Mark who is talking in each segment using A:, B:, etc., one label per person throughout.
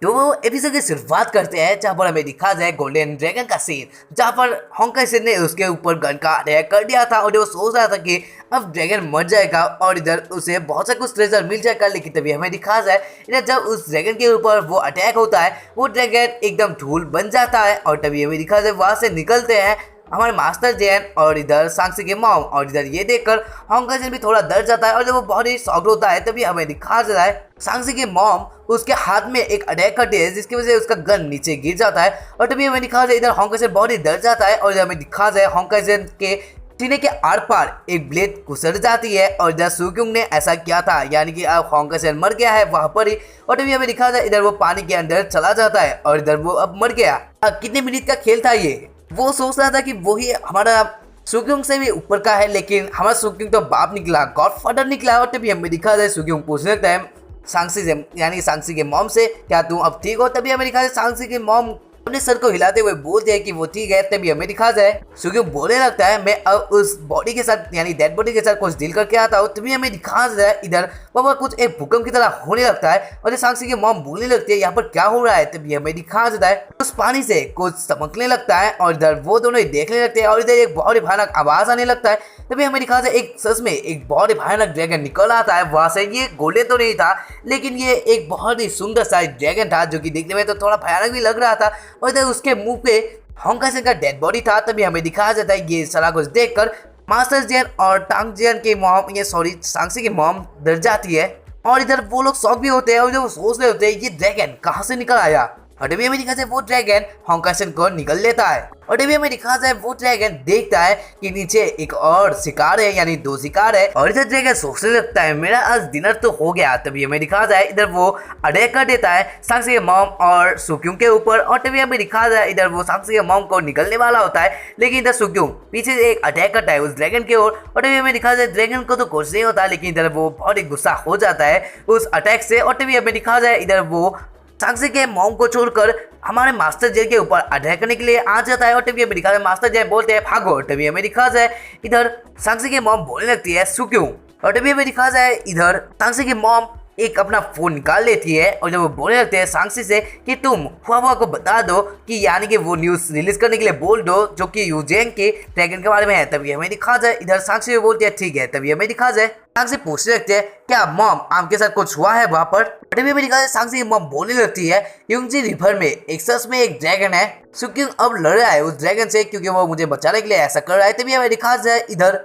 A: तो वो एपिसोड की शुरुआत करते हैं जहाँ पर हमें दिखा जाए गोल्डन ड्रैगन का सीन, जहाँ पर होंकाई सेन ने उसके ऊपर गन का अटैक कर दिया था और वो सोच रहा था कि अब ड्रैगन मर जाएगा और इधर उसे बहुत सा कुछ ट्रेजर मिल जाएगा। लेकिन तभी हमें दिखा जाए इधर जब उस ड्रैगन के ऊपर वो अटैक होता है वो ड्रैगन एकदम धूल बन जाता है और तभी हमें दिखा जाए वहाँ से निकलते हैं हमारे मास्टर जैन और इधर सांक्सी के मॉम। और इधर ये देखकर होंकाई सेन भी थोड़ा डर जाता है और जब वो बहुत ही शॉक्ड होता है तभी हमें दिखा जाता है सांक्सी के मॉम उसके हाथ में एक अटैक करती है जिसकी वजह से उसका गन नीचे गिर जाता है और तभी हमें दिखा जाए इधर होंकाई सेन बहुत ही डर जाता है और हमें दिखा जाए होंकाई सेन के सीने के आर पार एक ब्लेड घुसर जाती है और इधर सुक्योंग ने ऐसा किया था, यानी कि अब होंकाई सेन मर गया है वहां पर ही। और तभी हमें दिखा जाए इधर वो पानी के अंदर चला जाता है और इधर वो अब मर गया। कितने मिनट का खेल था ये, वो सोच रहा था कि वही हमारा सुक्योंग से भी ऊपर का है, लेकिन हमारा सुक्योंग तो बाप निकला, गॉडफादर निकला। और तभी हमें दिखा जाए सुक्योंग पूछने लगता है सांक्सी से, यानी सांक्सी के मॉम से, क्या तुम अब ठीक हो? तभी हमें दिखा जाए सांक्सी के मॉम अपने सर को हिलाते हुए बोलते हैं कि वो ठीक है। तभी हमें दिखा जाए सुक्योंग बोलने लगता है मैं अब उस बॉडी के साथ यानी डेड बॉडी के साथ कुछ डील करके आता हूँ। तभी हमें दिखा जाए इधर वह कुछ एक भूकंप की तरह होने लगता है और सांक्सी की मॉम बोलने लगती है यहाँ पर क्या हो रहा है। तभी हमें दिखा जाता है उस पानी से कुछ चमकने लगता है और इधर वो दोनों ही देखने लगते हैं और इधर एक बहुत ही भयानक आवाज आने लगता है। तभी हमें दिखा जाए एक सच में एक बहुत ही भयानक ड्रैगन निकल आता है वहां से। ये गोल्डन तो नहीं था लेकिन ये एक बहुत ही सुंदर सा ड्रैगन था जो कि देखने में तो थोड़ा भयानक भी लग रहा था और इधर उसके मुंह पे होंकाई सेन का डेड बॉडी था। तभी हमें दिखाया जाता है ये सारा कुछ देखकर मास्टर जैन और टांग जैन के मॉम सांक्सी की मॉम डर जाती है और इधर वो लोग शॉक भी होते हैं और वो सोच रहे होते हैं ये ड्रैगन कहाँ से निकल आया। और तभी हमें दिखा जाए वो ड्रैगन होंकाई सेन को निकल लेता है और तभी हमें दिखा जाए वो ड्रैगन देखता है कि नीचे एक और शिकार है, यानी दो शिकार है। और इधर ड्रैगन सोचने लगता है मेरा आज डिनर तो हो गया। तभी हमें दिखा जाए इधर वो अटैक कर देता है सांक्सी के मॉम और सुक्योंग के ऊपर और तभी हमें दिखा जाए इधर वो सांक्सी के मॉम को निकलने वाला होता है लेकिन इधर सुक्योंग पीछे से एक अटैक करता है उस ड्रैगन की ओर और तभी हमें दिखा जाए ड्रैगन को तो कुछ नहीं होता लेकिन इधर वो बहुत ही गुस्सा हो जाता है उस अटैक से। और तभी हमें दिखा जाए इधर वो सांक्सी के मॉम को छोड़कर हमारे मास्टर जैन के ऊपर अटैक करने के लिए आ जाता है और तभी हमें दिखा जाए मास्टर जैन बोलते हैं भागो। तभी हमें दिखा जाए इधर सांक्सी की मॉम बोलने लगती है सुक्योंग और तभी हमें दिखा जाए इधर सांक्सी की मॉम एक अपना फोन निकाल लेती है और जब वो बोलने लगते हैं सांक्सी से कि तुम हुआ को बता दो कि यानी कि वो न्यूज़ रिलीज करने के लिए बोल दो जो कि यूजेंग के ड्रैगन के बारे में है। तभी हमें दिखा जाए इधर सांक्सी बोलती है ठीक है। तभी हमें दिखा जाए सांक्सी पूछने लगते हैं क्या मॉम आपके साथ कुछ हुआ है वहाँ पर? तभी हमें दिखा जाए सांक्सी की मॉम बोलने लगती है युंगजी रिवर में एक सच में एक ड्रैगन है, सुक्योंग अब लड़ रहा है उस ड्रैगन से क्योंकि वो मुझे बचाने के लिए ऐसा कर रहा है। तभी हमें दिखा जाए इधर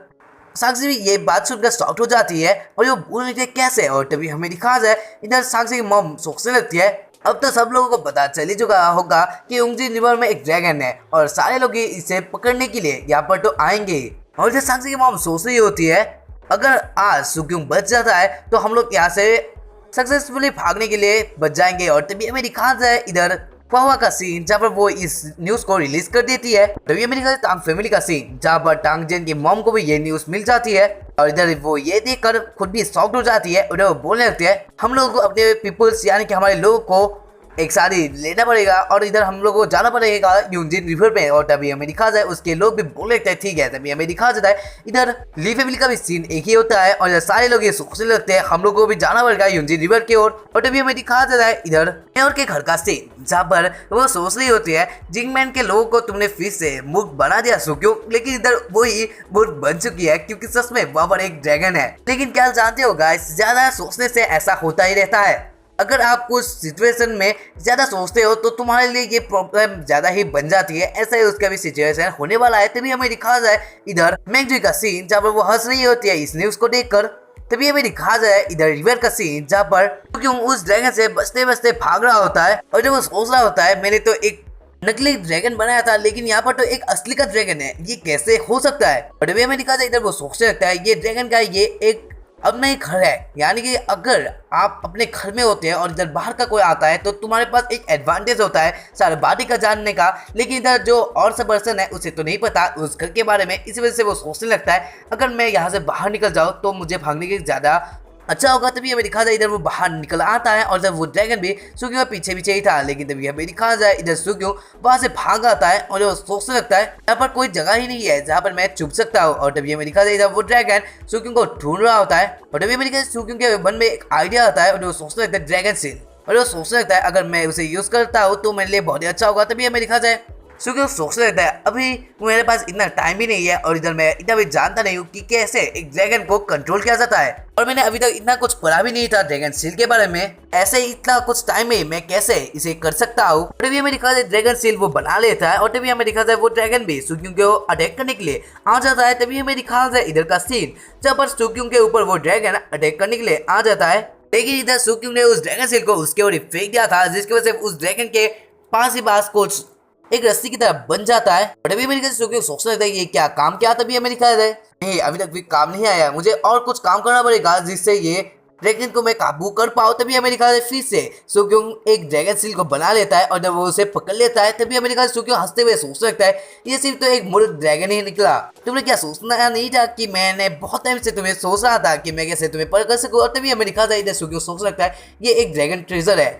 A: सांक्सी भी ये बात सुनकर शॉक्ड हो जाती है और वो बोल रही है कैसे। और तभी हमें दिखा जाए इधर सांक्सी की मॉम सोचने लगती है अब तो सब लोगों को पता चल ही चुका होगा कि युंगजी रिवर में एक ड्रैगन है और सारे लोग इसे पकड़ने के लिए यहाँ पर तो आएंगे। और इधर सांक्सी की मॉम सोच रही होती है अगर आज सुक्योंग बच जाता है तो हम लोग यहाँ से सक्सेसफुली भागने के लिए बच जाएंगे। और तभी हमें दिखा जाए इधर हुआ का सीन जहाँ पर वो इस न्यूज को रिलीज कर देती है। तभी हमें दिखा टांग फैमिली का सीन जहाँ पर टांग जेन की मॉम को भी ये न्यूज मिल जाती है और इधर वो ये देखकर खुद भी शॉक्ड हो जाती है। उधर वो बोलने लगती है हम लोगों को अपने पीपल्स यानी कि हमारे लोगों को एक साड़ी लेना पड़ेगा और इधर हम लोग को जाना पड़ेगा यूजिन रिवर पे। और तभी हमें दिखा जाए उसके लोग भी बोल रहे थे ठीक है। तभी हमें दिखा जाता है इधर ली फैमिली का भी सीन एक ही होता है और इधर सारे लोग ये सोचने लगते हैं हम लोग को भी जाना पड़ेगा यूजिन रिवर की ओर। और तभी हमें दिखा जाता है इधर मेयर के घर का सीन जहाँ पर वो सोच रही होती है जिंगमैन के लोगों को तुमने फिर से मूर्ख बना दिया सुक्योंग, लेकिन इधर वही मूर्ख बन चुकी है क्योंकि सच में वहाँ पर एक ड्रैगन है। लेकिन क्या जानते हो गाइस, ज्यादा सोचने से ऐसा होता ही रहता है। अगर आप कुछ सिचुएशन में ज़्यादा सोचते हो तो तुम्हारे लिए ये प्रॉब्लम ज़्यादा ही बन जाती है। ऐसा ही उसका भी सिचुएशन होने वाला है। तभी हमें दिखा जाए इधर मैंगजी का सीन जहाँ पर वो हंस रही होती है इस न्यूज़ को देखकर। तभी हमें दिखा जाए इधर रिवर का सीन जहाँ पर क्योंकि उस ड्रैगन से बचते बचते भाग रहा होता है और जब वो सोच रहा होता है मैंने तो एक नकली ड्रैगन बनाया था लेकिन यहाँ पर तो एक असली का ड्रैगन है, ये कैसे हो सकता है। और तभी हमें दिखा जाए इधर वो सोचने लगता है ये ड्रैगन का ये एक अब नहीं घर है, यानी कि अगर आप अपने घर में होते हैं और इधर बाहर का कोई आता है तो तुम्हारे पास एक एडवांटेज होता है सारे बाटी का जानने का, लेकिन इधर जो और सब पर्सन है उसे तो नहीं पता उस घर के बारे में। इसी वजह से वो सोचने लगता है अगर मैं यहाँ से बाहर निकल जाऊँ तो मुझे भागने की ज़्यादा अच्छा होगा। तभी हमें दिखा जाए इधर वो बाहर निकल आता है और जब वो ड्रैगन भी सुक्यों पीछे पीछे ही था, लेकिन तभी हमें दिखा जाए इधर सुक्यों वहां से भाग आता है और वो सोचने लगता है यहाँ पर कोई जगह ही नहीं है जहाँ पर मैं छुप सकता हूँ। और तभी हमें दिखा जाए इधर वो ड्रैगन सुक्यों को ढूंढ रहा होता है और तभी हमें दिखा जाए सुक्यों के मन में एक आइडिया आता है और वो सोचने लगता है ड्रैगन सीन और वो सोचने लगता है अगर मैं उसे यूज करता हूँ तो मेरे लिए बहुत ही अच्छा होगा। तभी हमें दिखा जाए क्योंकि वो सोचने लगता है अभी मेरे पास इतना टाइम भी नहीं है और इधर मैं इतना भी जानता नहीं हूँ कि कैसे एक ड्रैगन को कंट्रोल किया जाता है, और मैंने अभी तक इतना कुछ पढ़ा भी नहीं था ड्रैगन सील के बारे में। ऐसे ही इतना कुछ टाइम में मैं कैसे इसे कर सकता हूँ। तभी हमें दिखा जाए ड्रैगन सील वो बना लेता है और तभी हमें दिखा जाए वो ड्रैगन भी सुक्यों को अटैक करने के लिए आ जाता है। तभी हमें दिखा जाए इधर का सीन जहाँ पर सुक्यों के ऊपर वो ड्रैगन अटैक करने के लिए आ जाता है, लेकिन इधर सुक्यों ने उस ड्रैगन सील को उसके ओर फेंक दिया था, जिसकी वजह से उस ड्रैगन के पास ही पास कुछ एक रस्सी की तरह बन जाता है। और अभी मेरे सुक्यों सोचने लगता है ये क्या काम किया। तभी हमें दिखाया जाए नहीं अभी तक भी काम नहीं आया, मुझे और कुछ काम करना पड़ेगा जिससे ये ड्रैगन को मैं काबू कर पाऊँ। तभी हमें दिखा जाए फिर से सुक्यों एक ड्रैगन सील को बना लेता है और जब वो उसे पकड़ लेता है तभी हमें दिखा सुक्यों हंसते हुए सोचने लगता है ये सिर्फ तो एक मूर्ख ड्रैगन ही निकला, तुमने क्या सोचना नहीं था कि मैंने बहुत टाइम से तुम्हें सोच रहा था कि मैं कैसे तुम्हें पकड़ सकूँ। और तभी हमें दिखा जाए इधर सुक्यों सोचने लगता है ये एक ड्रैगन ट्रेजर है,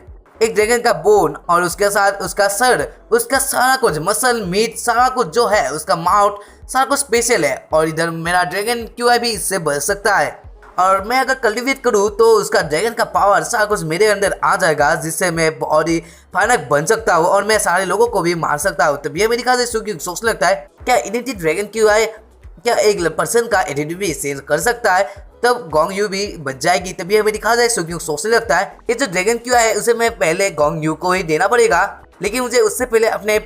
A: एक ड्रैगन का बोन और उसके साथ उसका सर, उसका सारा कुछ मसल मीट सारा कुछ जो है, उसका माउथ सारा कुछ स्पेशल है। और इधर मेरा ड्रैगन क्यों भी इससे बच सकता है और मैं अगर कल्टिवेट करूँ तो उसका ड्रैगन का पावर सारा कुछ मेरे अंदर आ जाएगा जिससे मैं बहुत ही भयानक बन सकता हूँ और मैं सारे लोगों को भी मार सकता हूँ। तभी हमें दिखा सोचने लगता है क्या इनिटी ड्रैगन क्यों है, क्या एक पर्सन का एटीट्यूड भी चेंज कर सकता है, तब गोंग यू भी बच जाएगी। तभी हमें दिखा जाए सुक्यों सोचने लगता है ये जो ड्रैगन क्यों है उसे मैं पहले गोंग यू को ही देना पड़ेगा, लेकिन मुझे उससे पहले अपने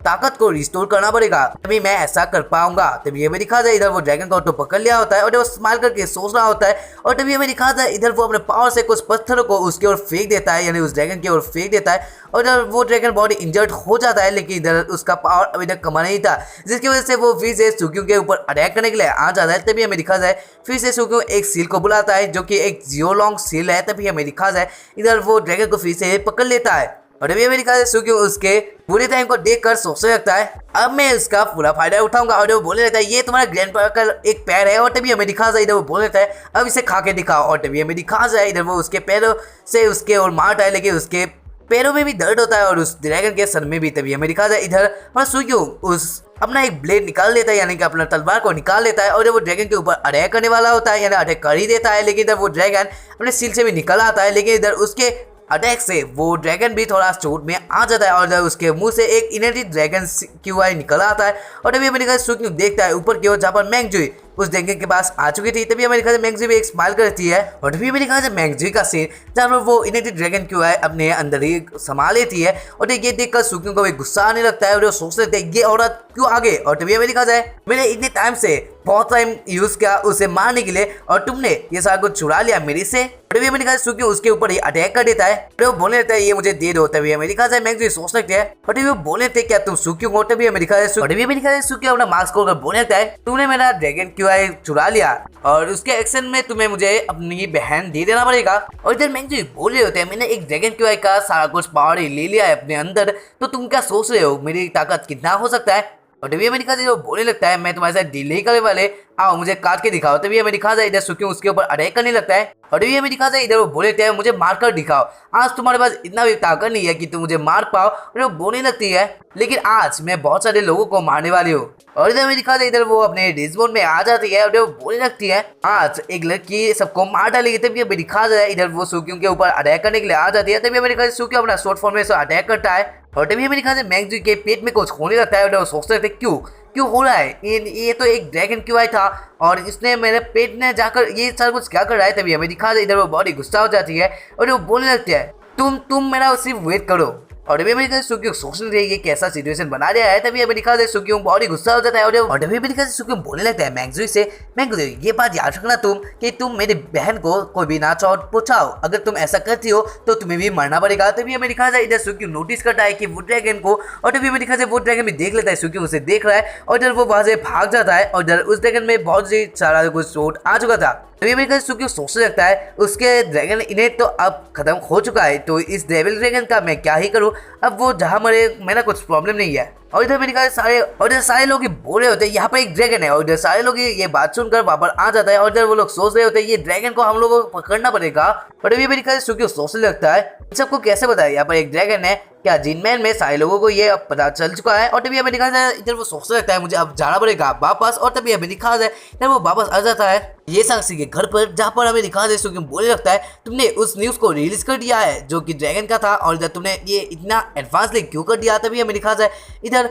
A: ताकत को रिस्टोर करना पड़ेगा, तभी मैं ऐसा कर पाऊंगा। तभी हमें दिखा जाए इधर वो ड्रैगन को तो पकड़ लिया होता है और वो स्माइल करके सोच रहा होता है। और तभी हमें दिखा जाए इधर वो अपने पावर से कुछ पत्थरों को उसकी ओर फेंक देता है, यानी उस ड्रैगन की ओर फेंक देता है और इधर वो ड्रैगन बॉडी इंजर्ड हो जाता है, लेकिन इधर उसका पावर अभी तक कमा नहीं था जिसकी वजह से वो फिर से सुक्यों के ऊपर अटैक करने के लिए आ जाता है। तभी हमें दिखा जाए फिर से सुक्यों एक सील को बुलाता है जो कि एक जियोलॉन्ग सील है। तभी हमें दिखा जाए इधर वो ड्रैगन को फिर से पकड़ लेता है और अभी हमें दिखा जाए सुक्यों उसके पूरे टाइम को देखकर सोचने लगता है अब मैं इसका पूरा फायदा उठाऊंगा। और वो बोलने लगता है ये तुम्हारा ग्रैंडपा का एक पैर है। और तभी हमें दिखा जाए इधर वो बोल लेता है अब इसे खा के दिखाओ। और तभी हमें दिखा जाए इधर वो उसके पैरों से उसके और मारता है, लेकिन उसके पैरों में भी दर्द होता है और उस ड्रैगन के सर में भी। तभी हमें दिखा जाए इधर और सुक्यों उस अपना एक ब्लेड निकाल लेता है, यानी कि अपना तलवार को निकाल लेता है और जब वो ड्रैगन के ऊपर अटैक करने वाला होता है, यानी अटैक कर ही देता है, लेकिन इधर वो ड्रैगन अपने सील से भी निकल आता है, लेकिन इधर उसके अटैक से वो ड्रैगन भी थोड़ा चोट में आ जाता है और जब उसके मुंह से एक इनर्जी ड्रैगन क्यूआई निकल आता है। और तभी हमें सुक्यों देखता है ऊपर की ओर जहाँ पर मैंगजुई उस ड्रैगन के पास आ चुकी थी। तभी हमें दिखा मैंगजुई भी एक स्माइल करती है और तभी हमें दिखा मैंगजुई का सीन जहाँ पर वो इनर्जी ड्रैगन क्यूआई अपने अंदर ही समा लेती है। और ये देखकर सुक्यों को भी गुस्सा आने लगता है और वो सोच लेते हैं ये औरत क्यों आगे। और तभी हमें दिखा जाए मैंने इतने टाइम से बहुत टाइम यूज किया उसे मारने के लिए और तुमने ये सारा कुछ चुरा लिया मेरे से। तभी हमें दिखा सुक्यों उसके ऊपर ही अटैक कर देता है और वो बोलने लगता है ये मुझे दे दो। तभी हमें दिखा जाए मैंगजुई सोच सकते हैं और तभी वो बोलने थे क्या तुम सुक्यों हो। तभी हमें दिखा जाए सुक्यों अपना मास्क खोलकर बोलने लगता है तुमने मेरा ड्रैगन क्यूआई चुरा लिया और उसके एक्शन में तुम्हें मुझे अपनी बहन दे देना पड़ेगा। और इधर मैंगजुई बोल रहे होते हैं मैंने एक ड्रैगन क्यूआई का सारा कुछ पावर ले लिया है अपने अंदर, तो तुम क्या सोच रहे हो मेरी ताकत कितना हो सकता है। और तभी हमें दिखा जाए वो बोलने लगता है मैं तुम्हारे साथ डील नहीं करने वाले, आओ मुझे काट के दिखाओ। तभी हमें दिखा जाए इधर सुक्यों उसके ऊपर अटैक करने लगता है और तभी हमें दिखा जाए इधर वो बोले थे मुझे मारकर दिखाओ, आज तुम्हारे पास इतना भी ताकत नहीं है कि तुम मुझे मार पाओ। और वो बोलने लगती है लेकिन आज मैं बहुत सारे लोगों को मारने वाली हूँ। और इधर हमें दिखा जाए इधर वो अपने डिस्बोन में आ जाती है और वो बोलने लगती है आज एक लड़की सबको मार डालेगी। तभी हमें दिखा जाए इधर वो सुक्यों के ऊपर अटैक करने के लिए आ जाती है। तभी हमें दिखा सुक्यों अपना शॉर्ट फॉर्म में अटैक करता है और तभी हमें दिखा जाए मैंगजुई के पेट में कुछ होने लगता है और वो सोचते रहते क्यों हो रहा है, ये तो एक ड्रैगन क्यूआई था और इसने मेरे पेट में जाकर ये सारा कुछ क्या कर रहा है। तभी हमें दिखा दे इधर वो बॉडी गुस्सा हो जाती है और वो बोलने लगती है तुम मेरा सिर्फ वेट करो। और अभी अमेरिका सुक्यों सोचने रही है कैसा सिचुएशन बना रहा है। तभी अमेरिका से सुक्यों बहुत ही गुस्सा हो जाता है और तभी अमेरिका से सुक्यों बोलने लगता है मैंगजुई से मैंगजुई ये बात याद रखना तुम कि तुम मेरी बहन को कोई भी ना चोट पहुंचाओ, अगर तुम ऐसा करती हो तो तुम्हें भी मरना पड़ेगा। तभी अमेरिका से इधर सुक्यों नोटिस करता है कि वो ड्रैगन को, और तभी अमेरिका से वो ड्रैगन भी देख लेता है सुक्यों उसे देख रहा है और इधर वो वहां से भाग जाता है और इधर उस ड्रैगन में बहुत ही सारा कुछ चोट आ चुका था। तभी अमेरिका सुक्यों सोचने लगता है उसके ड्रैगन इन्हें तो अब खत्म हो चुका है, तो इस डेविल ड्रैगन का मैं क्या ही करूं, अब वो जहां मरे मेरा कुछ प्रॉब्लम नहीं है। और इधर अमेरिका सारे लोग बोल रहे होते हैं यहाँ पर एक ड्रैगन है और इधर सारे लोग ये बात सुनकर वहां पर आ जाता है और इधर वो लोग सोच रहे होते हैं ये ड्रैगन को हम लोगों को पकड़ना पड़ेगा। और अभी अमेरिका सुक्यों सोचने लगता है सबको कैसे बताया यहाँ पर एक ड्रैगन है, क्या जिनमैन में सारे लोगों को ये अब पता चल चुका है। और तभी हमें दिखा जाए इधर वो सोचने लगता है मुझे अब जाना पड़ेगा वापस, और तभी हमें दिखा जाए इधर वो वापस आ जाता है ये सांक्सी के घर पर, जहाँ पर हमें दिखा जाए सुक्यूम बोलने लगता है तुमने उस न्यूज को रिलीज कर दिया है जो कि ड्रैगन का था, और इधर तुमने ये इतना एडवांसली क्यों कर दिया। तभी हमें दिखा जाए इधर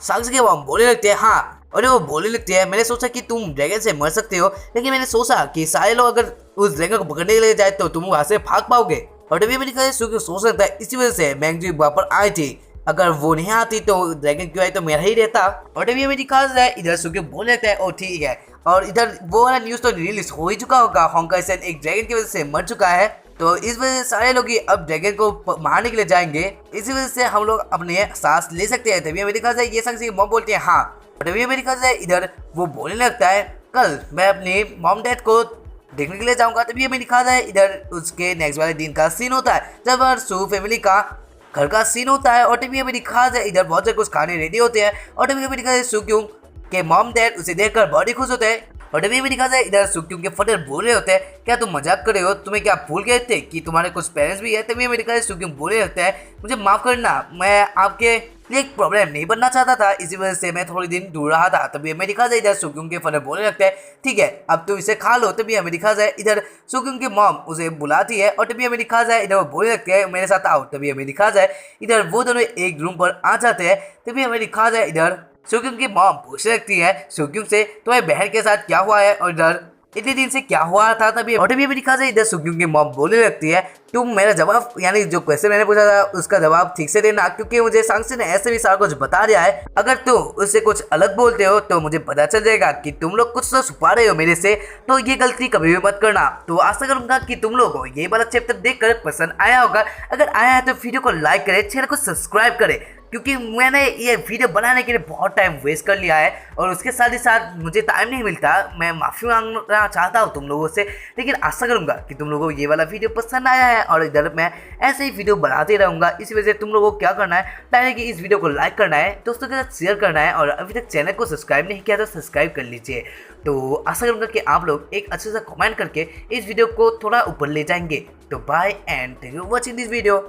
A: सांक्सी के वो बोलने लगते हैं हाँ, और वो बोलने लगती है मैंने सोचा कि तुम ड्रैगन से मर सकते हो, लेकिन मैंने सोचा कि सारे लोग अगर उस ड्रैगन को पकड़ने के लिए जाए तो तुम वहां से भाग पाओगे। और तभी मैंने कहा सुक्यूम सोच सकता है इसी वजह से मैंगजी वहां पर आई थी, अगर वो नहीं आती तो ड्रैगन क्यों आई तो मेरा ही रहता। और तभी हमें दिखा जाए इधर सुक्यूम बोलने लगता है ओ ठीक है, और इधर वो वाला न्यूज तो रिलीज हो ही चुका होगा, होंकाई सन एक ड्रैगन की वजह से मर चुका है, तो इस वजह से सारे लोग अब ड्रैगन को मारने के लिए जाएंगे, इसी वजह से हम लोग अपने सांस ले सकते हैं। तभी हमें दिखा जाए ये सांक्सी की मॉम बोलती है हाँ, तभी हमें दिखा जाए इधर वो बोलने लगता है कल मैं अपने मॉम डैड को देखने के लिए जाऊंगा। तभी हमें दिखा जाए इधर उसके नेक्स्ट वाले दिन का सीन होता है जब सू फैमिली का घर का सीन होता है, और तभी हमें दिखा जाए इधर बहुत से कुछ खाने रेडी होते हैं, और तभी हमें दिखा जाए सुक्यूम के मॉम डैड उसे देखकर बहुत ही खुश होते हैं। और तभी हमें दिखा जाए इधर सुक्यूम के फटर बोल रहे होते हैं क्या तुम मजाक कर रहे हो, तुम्हें क्या भूल गए थे कि तुम्हारे कुछ पेरेंट्स भी है। तभी हमें दिखा जाए सुक्यूम बोले लगता है मुझे माफ करना, मैं आपके लिए एक प्रॉब्लम नहीं बनना चाहता था, इसी वजह से मैं थोड़ी दिन दूर रहा था। तभी हमें दिखा जाए इधर सुक्यूम के फटर बोलने लगता है ठीक है अब तुम इसे खा लो। तभी हमें दिखा जाए इधर सुक्यूम की मॉम उसे बुलाती है, और तभी हमें दिखा जाए इधर वो बोलने लगते हैं मेरे साथ आओ। तभी हमें दिखा जाए इधर वो दोनों एक रूम पर आ जाते हैं। तभी हमें दिखा जाए इधर सुक्यूम की मॉम पूछने लगती है सुक्यूम से तुम्हारे बहन के साथ क्या हुआ है, और इधर इतने दिन से क्या हुआ था। तभी हमें दिखा जाए इधर सुक्यूम की मॉम बोलने लगती है तुम मेरा जवाब यानी जो क्वेश्चन मैंने पूछा था उसका जवाब ठीक से देना, क्योंकि मुझे सांक्सी ने ऐसे भी सारा कुछ बता दिया है, अगर तुम उससे कुछ अलग बोलते हो तो मुझे पता चल जाएगा कि तुम लोग कुछ तो छुपा रहे हो मेरे से, तो ये गलती कभी भी मत करना। तो आशा करूंगा कि तुम लोगों को ये वाला चैप्टर देखकर पसंद आया होगा, अगर आया है तो वीडियो को लाइक करे, चैनल को सब्सक्राइब करे, क्योंकि मैंने ये वीडियो बनाने के लिए बहुत टाइम वेस्ट कर लिया है, और उसके साथ ही साथ मुझे टाइम नहीं मिलता। मैं माफ़ी मांगना चाहता हूँ तुम लोगों से, लेकिन आशा करूँगा कि तुम लोगों को ये वाला वीडियो पसंद आया है, और इधर मैं ऐसे ही वीडियो बनाते रहूँगा। इसी वजह से तुम लोगों को क्या करना है पहले कि इस वीडियो को लाइक करना है, दोस्तों के साथ शेयर करना है, और अभी तक चैनल को सब्सक्राइब नहीं किया तो सब्सक्राइब कर लीजिए। तो आशा करूँगा कि आप लोग एक अच्छे सा कमेंट करके इस वीडियो को थोड़ा ऊपर ले जाएंगे। तो bye and thank you for watching this video.